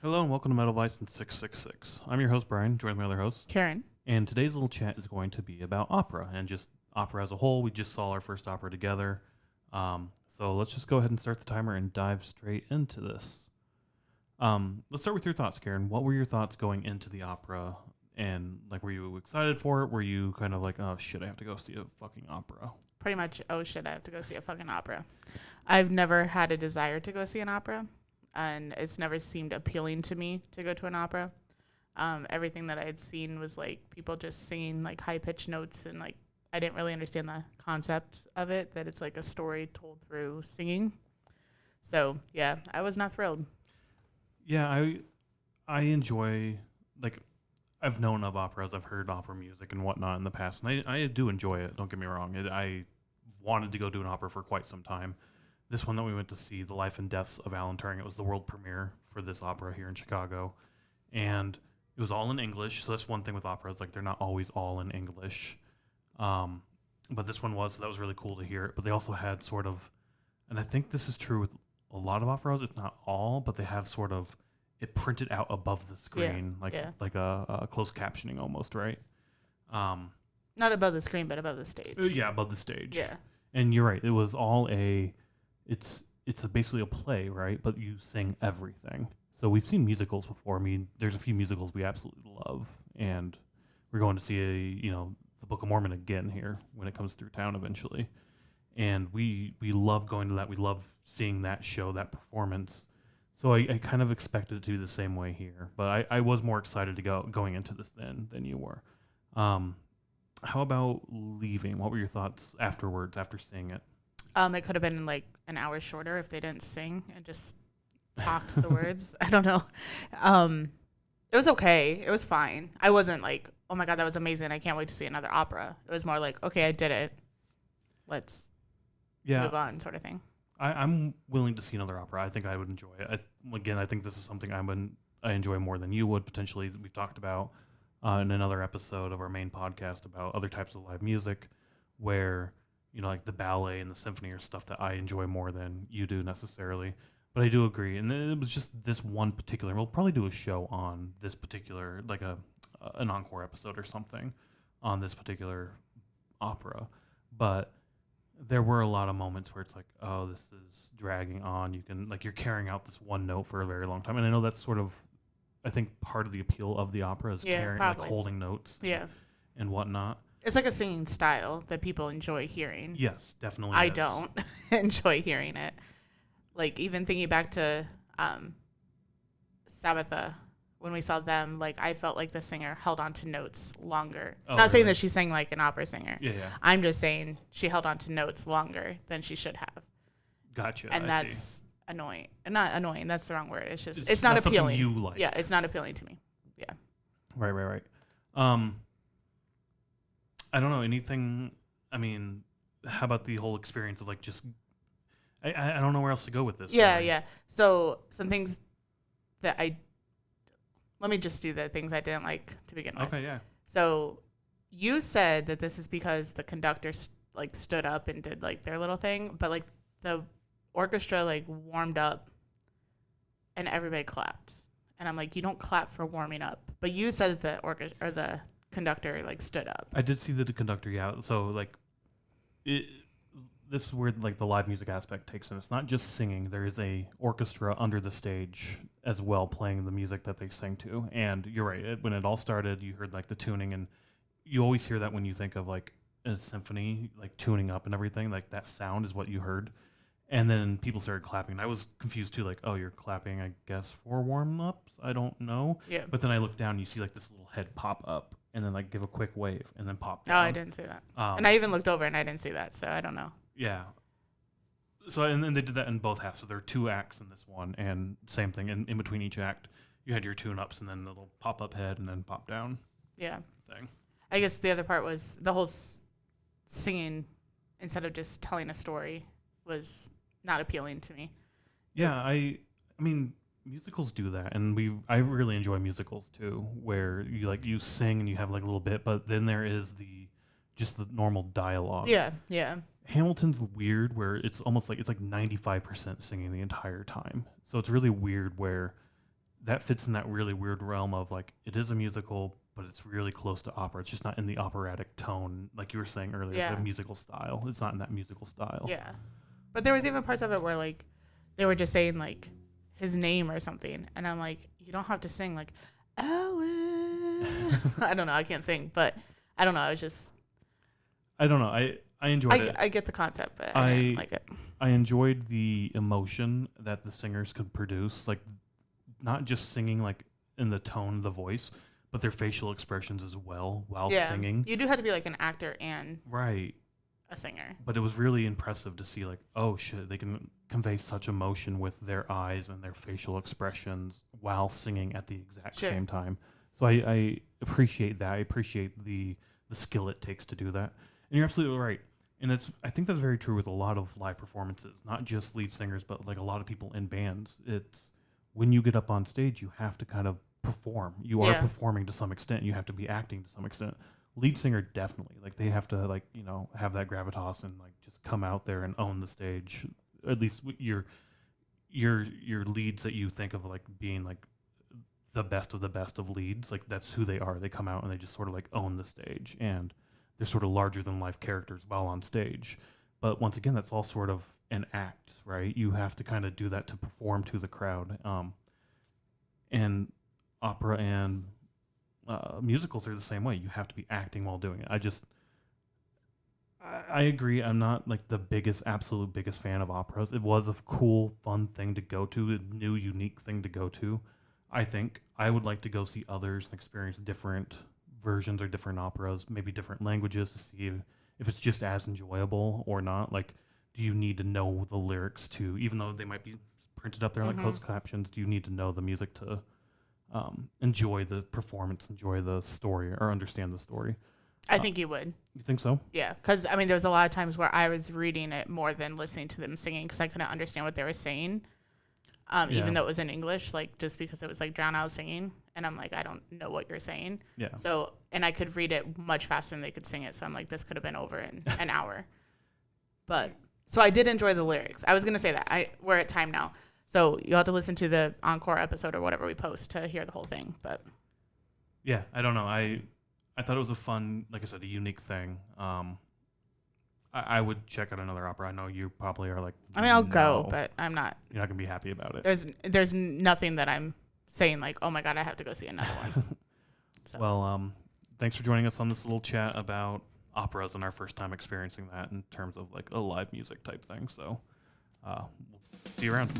Hello and welcome to MetalVice in 666. I'm your host, Brian, joined by my other host. Karen. And today's little chat is going to be about opera and just opera as a whole. We just saw our first opera together. So let's just go ahead and start the timer and dive straight into this. Let's start with your thoughts, Karen. What were your thoughts going into the opera? And like, were you excited for it? Were you kind of like, oh shit, I have to go see a fucking opera? Pretty much, oh shit, I have to go see a fucking opera. I've never had a desire to go see an opera, and it's never seemed appealing to me to go to an opera. Everything that I had seen was like people just singing like high pitched notes, and like I didn't really understand the concept of it, that it's like a story told through singing. So yeah, I was not thrilled. Yeah, I enjoy, like, I've known of operas. I've heard opera music and whatnot in the past, and I do enjoy it. Don't get me wrong. I wanted to go do an opera for quite some time. This one that we went to see, The Life and Deaths of Alan Turing, it was the world premiere for this opera here in Chicago, and it was all in English. So that's one thing with operas, like they're not always all in English, but this one was. So that was really cool to hear it. But they also had sort of, and I think this is true with a lot of operas, if not all, but they have sort of it printed out above the screen, like a closed captioning almost, right? Not above the screen, but above the stage. Yeah, above the stage. Yeah. And you're right. It was all it's basically a play, right? But you sing everything. So we've seen musicals before. I mean, there's a few musicals we absolutely love, and we're going to see the Book of Mormon again here when it comes through town eventually. And we love going to that. We love seeing that show, that performance. So I kind of expected it to be the same way here, but I was more excited to going into this than you were. How about leaving? What were your thoughts afterwards, after seeing it? It could have been like an hour shorter if they didn't sing and just talked the words. I don't know. It was okay. It was fine. I wasn't like, oh my God, that was amazing. I can't wait to see another opera. It was more like, okay, I did it. Let's move on, sort of thing. I'm willing to see another opera. I think I would enjoy it. I think this is something I enjoy more than you would potentially. We've talked about in another episode of our main podcast about other types of live music where, like the ballet and the symphony are stuff that I enjoy more than you do necessarily. But I do agree. And it was just this one particular, we'll probably do a show on this particular, like an encore episode or something on this particular opera. But there were a lot of moments where it's like, oh, this is dragging on. You can, like, you're carrying out this one note for a very long time. And I know that's sort of, I think, part of the appeal of the opera is carrying, like, holding notes and whatnot. It's like a singing style that people enjoy hearing. Yes, definitely. I don't enjoy hearing it. Like, even thinking back to Sabbatha, when we saw them, like, I felt like the singer held on to notes longer. Not saying that she sang like an opera singer. Yeah. I'm just saying she held on to notes longer than she should have. Gotcha. And that's annoying. Not annoying. That's the wrong word. It's just, it's not appealing. You like. Yeah, it's not appealing to me. Yeah. Right. I don't know anything. I mean, how about the whole experience of like just, I don't know where else to go with this. Yeah, really. Yeah. So some things that let me just do the things I didn't like to begin with. Okay, yeah. So you said that this is because the conductor like stood up and did like their little thing, but like the orchestra like warmed up and everybody clapped. And I'm like, you don't clap for warming up. But you said that the orchestra or the conductor like stood up. I did see the conductor, yeah. So like this is where like the live music aspect takes in. It's not just singing. There is a orchestra under the stage as well playing the music that they sing to. And you're right. When it all started, you heard like the tuning, and you always hear that when you think of like a symphony, like tuning up and everything. Like that sound is what you heard. And then people started clapping. And I was confused too. Like, oh, you're clapping, I guess, for warm ups. I don't know. Yeah. But then I look down, and you see like this little head pop up, and then like give a quick wave, and then pop down. Oh, I didn't see that. And I even looked over and I didn't see that, so I don't know. Yeah. So, and then they did that in both halves. So there are two acts in this one, and same thing. In between each act, you had your tune-ups, and then the little pop-up head, and then pop-down thing. I guess the other part was the whole singing, instead of just telling a story, was not appealing to me. Yeah, I mean, musicals do that, and I really enjoy musicals, too, where you sing and you have, like, a little bit, but then there is just the normal dialogue. Yeah. Hamilton's weird where it's almost like it's like 95% singing the entire time. So it's really weird where that fits in that really weird realm of like it is a musical, but it's really close to opera. It's just not in the operatic tone, like you were saying earlier. Yeah. It's a musical style. It's not in that musical style. Yeah. But there was even parts of it where like they were just saying like his name or something, and I'm like, you don't have to sing like Alan. I don't know. I can't sing, but I don't know. I was just. I don't know. I enjoyed it. I get the concept, but I didn't like it. I enjoyed the emotion that the singers could produce, like not just singing like in the tone of the voice, but their facial expressions as well while singing. You do have to be like an actor and right. a singer. But it was really impressive to see like, oh shit, they can convey such emotion with their eyes and their facial expressions while singing at the exact same time. So I appreciate that. I appreciate the skill it takes to do that. And you're absolutely right. And I think that's very true with a lot of live performances, not just lead singers, but like a lot of people in bands. It's when you get up on stage, you have to kind of perform. You are performing to some extent. You have to be acting to some extent. Lead singer definitely, like they have to like, you know, have that gravitas and like just come out there and own the stage. At least your leads that you think of like being like the best of leads, like that's who they are. They come out and they just sort of like own the stage, and they're sort of larger than life characters while on stage. But once again, that's all sort of an act, right? You have to kind of do that to perform to the crowd. And opera and musicals are the same way. You have to be acting while doing it. I agree. I'm not like the absolute biggest fan of operas. It was a cool, fun thing to go to, a new, unique thing to go to. I think I would like to go see others and experience different versions or different operas, maybe different languages, to see if it's just as enjoyable or not. Like, do you need to know the lyrics to, even though they might be printed up there like closed captions, do you need to know the music to enjoy the performance, enjoy the story, or understand the story? I think you would. You think so? Yeah, because I mean, there's a lot of times where I was reading it more than listening to them singing because I couldn't understand what they were saying. Even though it was in English, like just because it was like drown out singing, and I'm like, I don't know what you're saying. Yeah. So, and I could read it much faster than they could sing it. So I'm like, this could have been over in an hour. But so I did enjoy the lyrics. I was gonna say that we're at time now, so you'll have to listen to the encore episode or whatever we post to hear the whole thing. But yeah, I don't know. I thought it was a fun, like I said, a unique thing. I would check out another opera. I know you probably are like. I mean, I'll go, but I'm not. You're not gonna be happy about it. There's nothing that I'm saying like, oh my god, I have to go see another one. So. Well, thanks for joining us on this little chat about operas and our first time experiencing that in terms of like a live music type thing. So, we'll see you around.